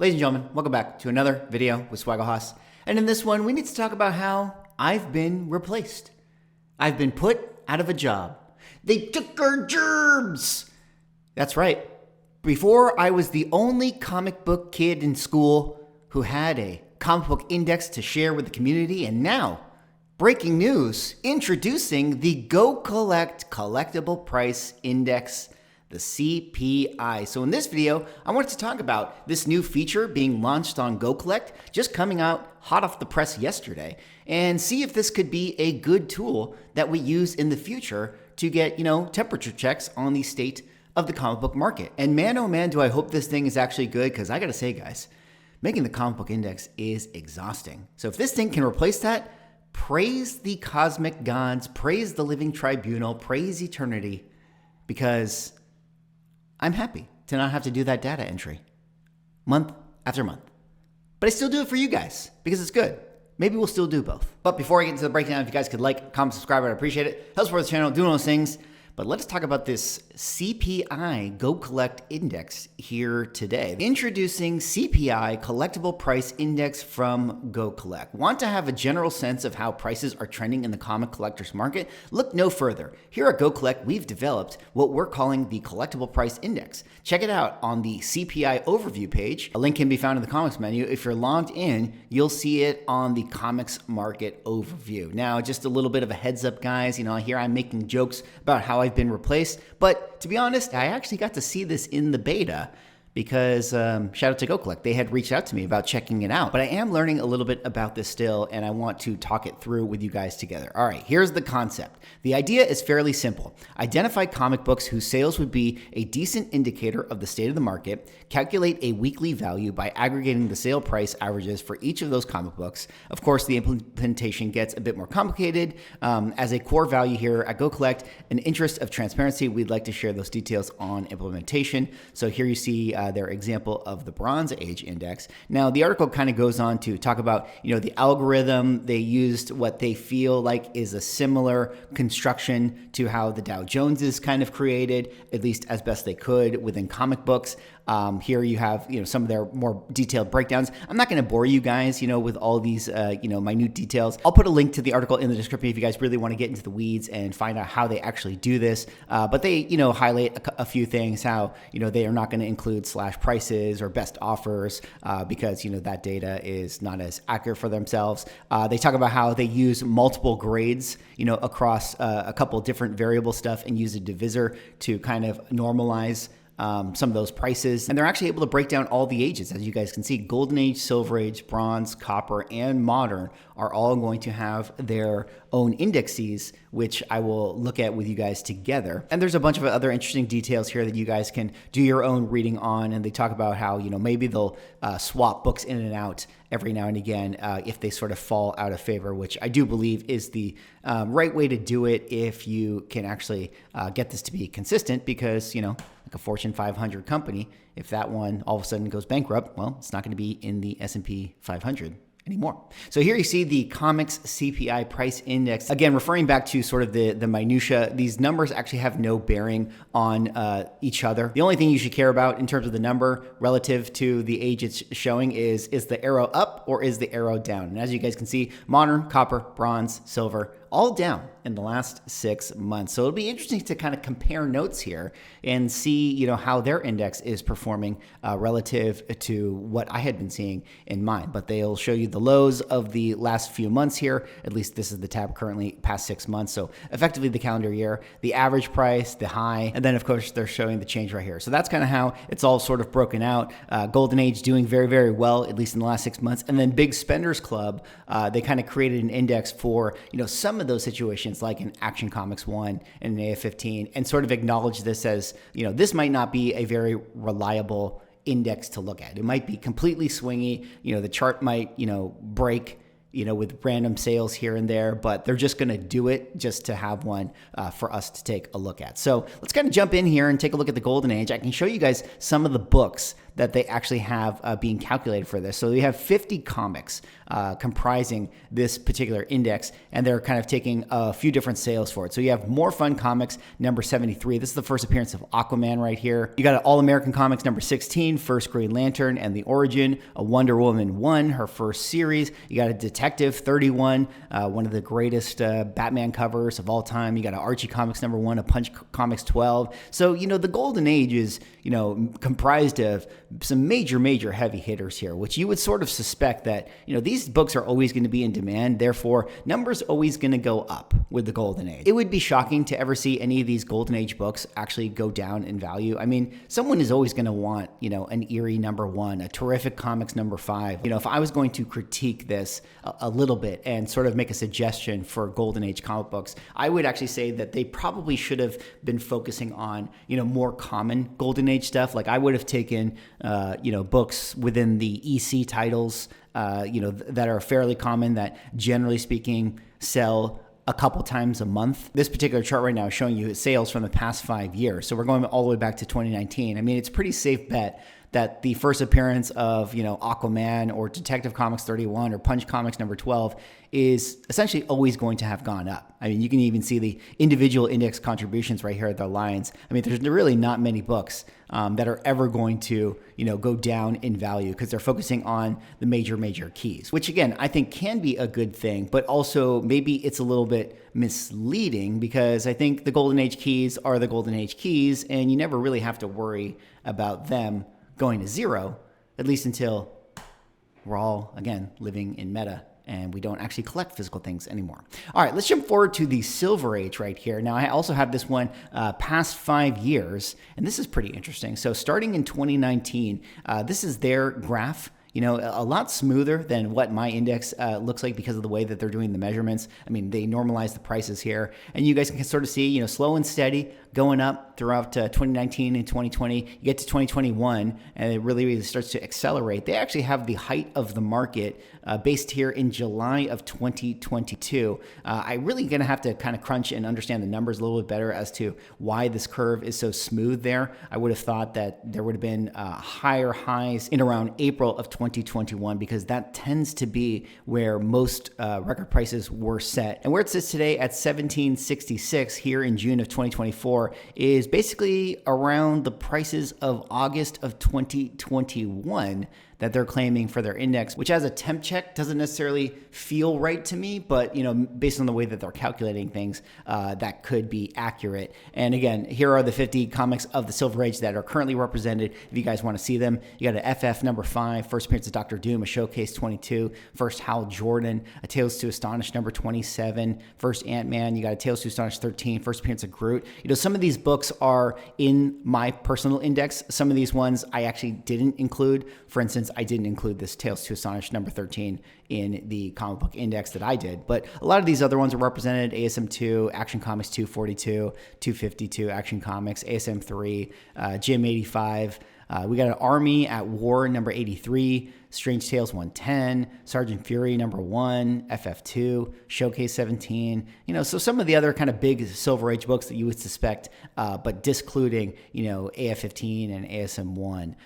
Ladies and gentlemen, welcome back to another video with Swaggle. And in this one, we need to talk about how I've been replaced. I've been put out of a job. They took our jobs. That's right. Before, I was the only comic book kid in school who had a comic book index to share with the community. And now, breaking news, introducing the GoCollect Collectible Price Index, the CPI. So in this video, I wanted to talk about this new feature being launched on GoCollect, just coming out hot off the press yesterday, and see if this could be a good tool that we use in the future to get, temperature checks on the state of the comic book market. And man, oh man, do I hope this thing is actually good, because I gotta say, guys, making the comic book index is exhausting. So if this thing can replace that, praise the cosmic gods, praise the living tribunal, praise eternity, because I'm happy to not have to do that data entry month after month. But I still do it for you guys because it's good. Maybe we'll still do both. But before I get into the breakdown, if you guys could like, comment, subscribe, I'd appreciate it. Help support the channel, doing those things. But let's talk about this CPI GoCollect Index here today. Introducing CPI Collectible Price Index from GoCollect. Want to have a general sense of how prices are trending in the comic collector's market? Look no further. Here at GoCollect, we've developed what we're calling the Collectible Price Index. Check it out on the CPI overview page. A link can be found in the comics menu. If you're logged in, you'll see it on the comics market overview. Now, just a little bit of a heads up, guys. Here I'm making jokes about how I've been replaced, but to be honest, I actually got to see this in the beta because shout out to GoCollect. They had reached out to me about checking it out, but I am learning a little bit about this still, and I want to talk it through with you guys together. All right, here's the concept. The idea is fairly simple. Identify comic books whose sales would be a decent indicator of the state of the market, calculate a weekly value by aggregating the sale price averages for each of those comic books. Of course, the implementation gets a bit more complicated. As a core value here at GoCollect, in interest of transparency, we'd like to share those details on implementation. So here you see their example of the Bronze Age Index. Now, the article kind of goes on to talk about, the algorithm. They used what they feel like is a similar construction to how the Dow Jones is kind of created, at least as best they could within comic books. Here you have, some of their more detailed breakdowns. I'm not going to bore you guys, with all these, minute details. I'll put a link to the article in the description if you guys really want to get into the weeds and find out how they actually do this. But they, highlight a few things, how, they are not going to include slash prices or best offers because, that data is not as accurate for themselves. They talk about how they use multiple grades, across a couple different variable stuff and use a divisor to kind of normalize some of those prices. And they're actually able to break down all the ages. As you guys can see, Golden Age, Silver Age, Bronze, Copper, and Modern are all going to have their own indexes, which I will look at with you guys together. And there's a bunch of other interesting details here that you guys can do your own reading on. And they talk about how, maybe they'll swap books in and out every now and again if they sort of fall out of favor, which I do believe is the right way to do it if you can actually get this to be consistent, because, like a Fortune 500 company, if that one all of a sudden goes bankrupt, well, it's not going to be in the S&P 500 anymore. So here you see the comics CPI price index. Again, referring back to sort of the minutia, these numbers actually have no bearing on each other. The only thing you should care about in terms of the number relative to the age it's showing is the arrow up or is the arrow down? And as you guys can see, Modern, Copper, Bronze, Silver, all down in the last 6 months. So it'll be interesting to kind of compare notes here and see, how their index is performing relative to what I had been seeing in mine. But they'll show you the lows of the last few months here. At least this is the tab currently past 6 months. So effectively the calendar year, the average price, the high, and then of course they're showing the change right here. So that's kind of how it's all sort of broken out. Golden Age doing very, very well, at least in the last 6 months. And then Big Spenders Club, they kind of created an index for, some of those situations like an Action Comics 1 and an AF-15, and sort of acknowledge this as, this might not be a very reliable index to look at. It might be completely swingy. The chart might, break, with random sales here and there, but they're just going to do it just to have one for us to take a look at. So let's kind of jump in here and take a look at the Golden Age. I can show you guys some of the books that they actually have being calculated for this. So we have 50 comics comprising this particular index, and they're kind of taking a few different sales for it. So you have More Fun Comics, number 73. This is the first appearance of Aquaman right here. You got All American Comics, number 16, first Green Lantern and the Origin. A Wonder Woman 1, her first series. You got a Detective 31, one of the greatest Batman covers of all time. You got a Archie Comics number 1, a Punch Comics 12. So, the golden age is, comprised of some major heavy hitters here, which you would sort of suspect that, these books are always going to be in demand. Therefore, numbers always going to go up with the golden age. It would be shocking to ever see any of these golden age books actually go down in value. I mean, someone is always going to want, an eerie number 1, a terrific comics number 5. If I was going to critique this a little bit and sort of make a suggestion for golden age comic books, I would actually say that they probably should have been focusing on, more common golden age stuff. Like I would have taken, books within the EC titles, that are fairly common, that generally speaking sell a couple times a month. This particular chart right now is showing you sales from the past 5 years. So we're going all the way back to 2019. I mean, it's a pretty safe bet that the first appearance of, Aquaman or Detective Comics 31 or Punch Comics number 12 is essentially always going to have gone up. I mean, you can even see the individual index contributions right here at the lines. I mean, there's really not many books that are ever going to, go down in value because they're focusing on the major keys, which again, I think can be a good thing, but also maybe it's a little bit misleading because I think the golden age keys are the golden age keys and you never really have to worry about them going to zero, at least until we're all, again, living in meta and we don't actually collect physical things anymore. All right, let's jump forward to the Silver Age right here. Now, I also have this one past 5 years, and this is pretty interesting. So starting in 2019, this is their graph. A lot smoother than what my index looks like because of the way that they're doing the measurements. I mean, they normalize the prices here, and you guys can sort of see, slow and steady going up throughout 2019 and 2020. You get to 2021, and it really starts to accelerate. They actually have the height of the market based here in July of 2022. I'm really going to have to kind of crunch and understand the numbers a little bit better as to why this curve is so smooth there. I would have thought that there would have been higher highs in around April of 2021 because that tends to be where most record prices were set. And where it sits today at 1766 here in June of 2024 is basically around the prices of August of 2021 that they're claiming for their index, which as a temp check doesn't necessarily feel right to me, but based on the way that they're calculating things, that could be accurate. And again, here are the 50 comics of the Silver Age that are currently represented. If you guys want to see them, you got an FF number 5, first appearance of Dr. Doom, a Showcase 22, first Hal Jordan, a Tales to Astonish number 27, first Ant-Man, you got a Tales to Astonish 13, first appearance of Groot. Some of these books are in my personal index. Some of these ones I actually didn't include. For instance, I didn't include this Tales to Astonish number 13 in the comic book index that I did, but a lot of these other ones are represented: ASM 2, Action Comics 242, 252, Action Comics, ASM 3, Jim 85. We got an Army at War number 83, Strange Tales 110, Sergeant Fury number 1, FF2, Showcase 17. So some of the other kind of big Silver Age books that you would suspect, but discluding, AF15 and ASM 1.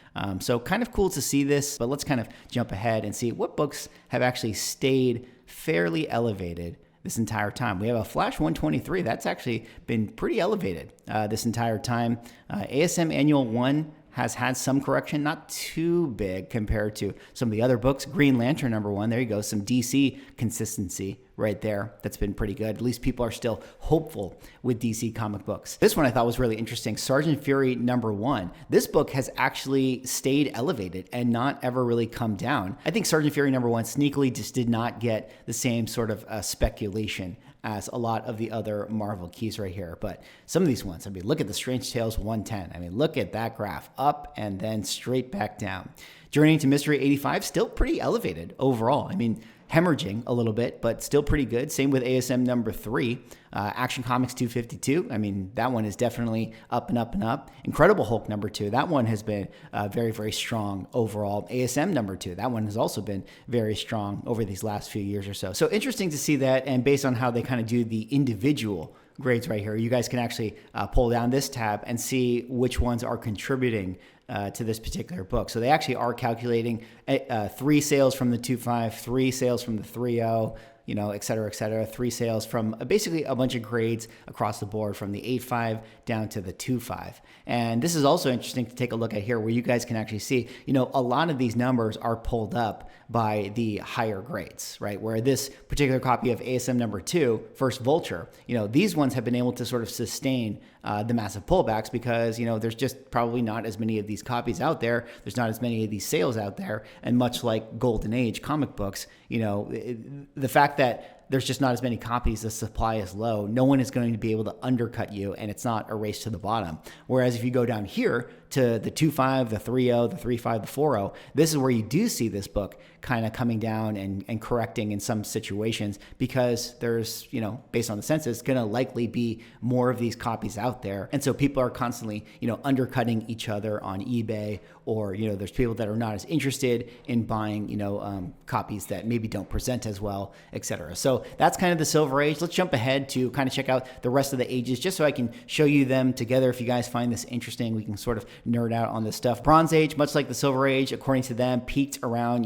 So kind of cool to see this, but let's kind of jump ahead and see what books have actually stayed fairly elevated this entire time. We have a Flash 123. That's actually been pretty elevated this entire time. ASM Annual 1 has had some correction, not too big compared to some of the other books. Green Lantern number 1, there you go, some DC consistency right there. That's been pretty good. At least people are still hopeful with DC comic books. This one I thought was really interesting. Sergeant Fury number 1. This book has actually stayed elevated and not ever really come down. I think Sergeant Fury number 1 sneakily just did not get the same sort of speculation as a lot of the other Marvel keys right here. But some of these ones, I mean, look at the Strange Tales 110. I mean, look at that graph, up and then straight back down. Journey to Mystery 85, still pretty elevated overall. I mean, hemorrhaging a little bit, but still pretty good. Same with ASM number 3. Action Comics 252. I mean, that one is definitely up and up and up. Incredible Hulk number 2. That one has been very strong overall. ASM number 2. That one has also been very strong over these last few years or so. So interesting to see that, and based on how they kind of do the individual grades right here. You guys can actually pull down this tab and see which ones are contributing to this particular book. So they actually are calculating 3 sales from the 2.5, 3 sales from the 3.0, et cetera, 3 sales from basically a bunch of grades across the board from the 8.5 down to the 2.5. And this is also interesting to take a look at here where you guys can actually see, a lot of these numbers are pulled up by the higher grades, right? Where this particular copy of ASM number 2, First Vulture, these ones have been able to sort of sustain the massive pullbacks because, there's just probably not as many of these copies out there. There's not as many of these sales out there. And much like Golden Age comic books, the fact that there's just not as many copies, the supply is low, no one is going to be able to undercut you, and it's not a race to the bottom. Whereas if you go down here to the 2.5, the 3.0, the 3.5, the 4.0, this is where you do see this book kind of coming down and correcting in some situations because there's, based on the census, going to likely be more of these copies out there. And so people are constantly, undercutting each other on eBay, or, there's people that are not as interested in buying, copies that maybe don't present as well, etc. So that's kind of the Silver Age. Let's jump ahead to kind of check out the rest of the ages just so I can show you them together. If you guys find this interesting, we can sort of nerd out on this stuff. Bronze Age, much like the Silver Age, according to them, peaked around,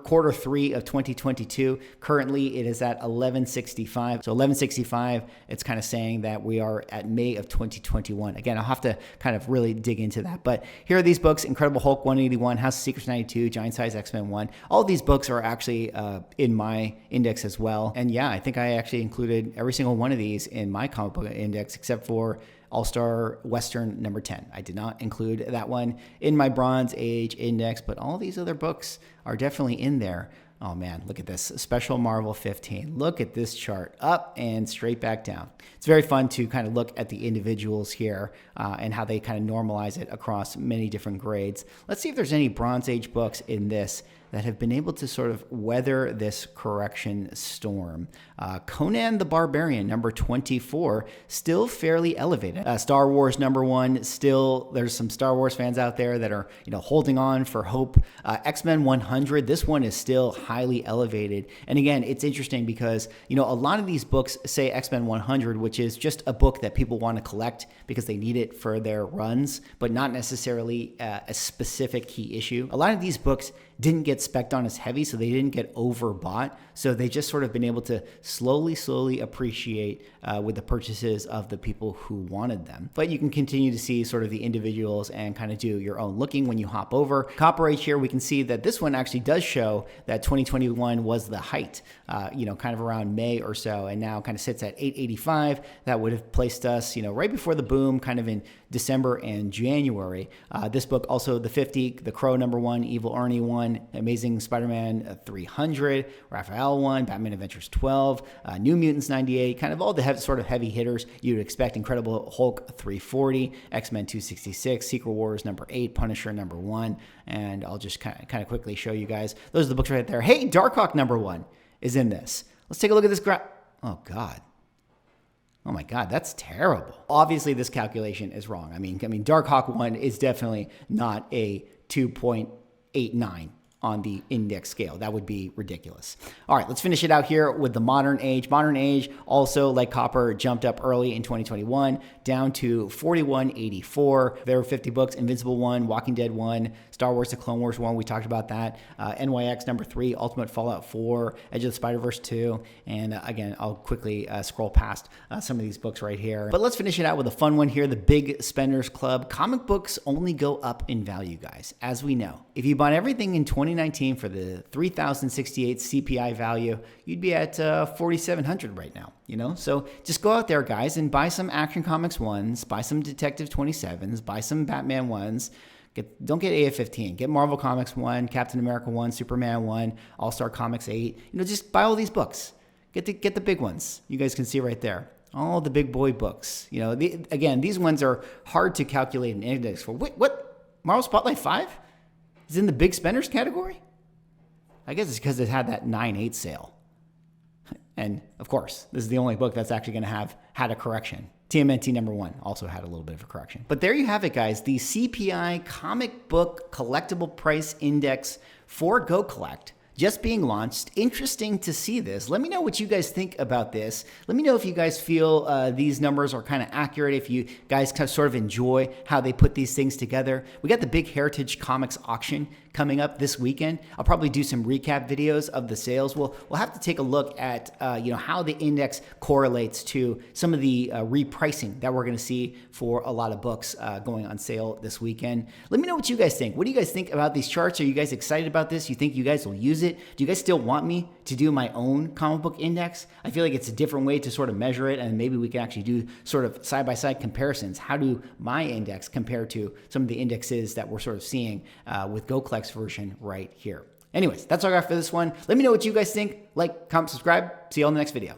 quarter 3 of 2022. Currently, it is at 1165. So 1165, it's kind of saying that we are at May of 2021. Again, I'll have to kind of really dig into that. But here are these books: Incredible Hulk 181, House of Secrets 92, Giant Size X-Men 1. All of these books are actually in my index as well. And yeah, I think I actually included every single one of these in my comic book index except for All-Star Western number 10. I did not include that one in my Bronze Age index, but all these other books are definitely in there. Oh man, look at this. Special Marvel 15. Look at this chart. Up and straight back down. It's very fun to kind of look at the individuals here and how they kind of normalize it across many different grades. Let's see if there's any Bronze Age books in this that have been able to sort of weather this correction storm. Conan the Barbarian, number 24, still fairly elevated. Star Wars, number 1, still, there's some Star Wars fans out there that are, holding on for hope. X-Men 100, this one is still highly elevated. And again, it's interesting because, a lot of these books say X-Men 100, which is just a book that people want to collect because they need it for their runs, but not necessarily a specific key issue. A lot of these books didn't get spec'd on as heavy, so they didn't get overbought. So they just sort of been able to slowly appreciate with the purchases of the people who wanted them. But you can continue to see sort of the individuals and kind of do your own looking when you hop over. Copper Age here, we can see that this one actually does show that 2021 was the height, kind of around May or so, and now kind of sits at 885. That would have placed us, right before the boom, kind of in December and January. This book also, the 50, The Crow number 1, Evil Ernie 1, Amazing Spider-Man 300, Raphael 1, Batman Adventures 12, New Mutants 98, kind of all the sort of heavy hitters you'd expect. Incredible Hulk 340, X-Men 266, Secret Wars number 8, Punisher number 1, and I'll just kind of quickly show you guys. Those are the books right there. Hey, Darkhawk number 1 is in this. Let's take a look at this graph. Oh, God. Oh my God, that's terrible. Obviously, this calculation is wrong. I mean, Darkhawk 1 is definitely not a 2.89 on the index scale. That would be ridiculous. All right, let's finish it out here with the Modern Age. Modern Age also, like Copper, jumped up early in 2021 down to 4184. There were 50 books: Invincible 1, Walking Dead 1, Star Wars The Clone Wars 1, we talked about that, NYX number 3, Ultimate Fallout 4, Edge of the Spider-Verse 2, and again, I'll quickly scroll past some of these books right here. But let's finish it out with a fun one here, the Big Spenders Club. Comic books only go up in value, guys, as we know. If you bought everything in 2019 for the 3,068 CPI value, you'd be at 4,700 right now, So just go out there, guys, and buy some Action Comics 1s, buy some Detective 27s, buy some Batman 1s. Don't get AF-15. Get Marvel Comics 1, Captain America 1, Superman 1, All-Star Comics 8. Just buy all these books. Get the big ones. You guys can see right there. All the big boy books. Again, these ones are hard to calculate an index for. Wait, what? Marvel Spotlight 5 is in the big spenders category? I guess it's because it had that 9/8 sale. And of course, this is the only book that's actually going to have had a correction. TMNT number 1 also had a little bit of a correction. But there you have it, guys. The CPI Comic Book Collectible Price Index for GoCollect just being launched. Interesting to see this. Let me know what you guys think about this. Let me know if you guys feel these numbers are kind of accurate, if you guys kind of sort of enjoy how they put these things together. We got the big Heritage Comics auction coming up this weekend. I'll probably do some recap videos of the sales. We'll have to take a look at how the index correlates to some of the repricing that we're going to see for a lot of books going on sale this weekend. Let me know what you guys think. What do you guys think about these charts? Are you guys excited about this? You think you guys will use it? Do you guys still want me to do my own comic book index? I feel like it's a different way to sort of measure it, and maybe we can actually do sort of side-by-side comparisons. How do my index compare to some of the indexes that we're sort of seeing with GoCollect's version right here? Anyways, that's all I got for this one. Let me know what you guys think. Like, comment, subscribe. See you all in the next video.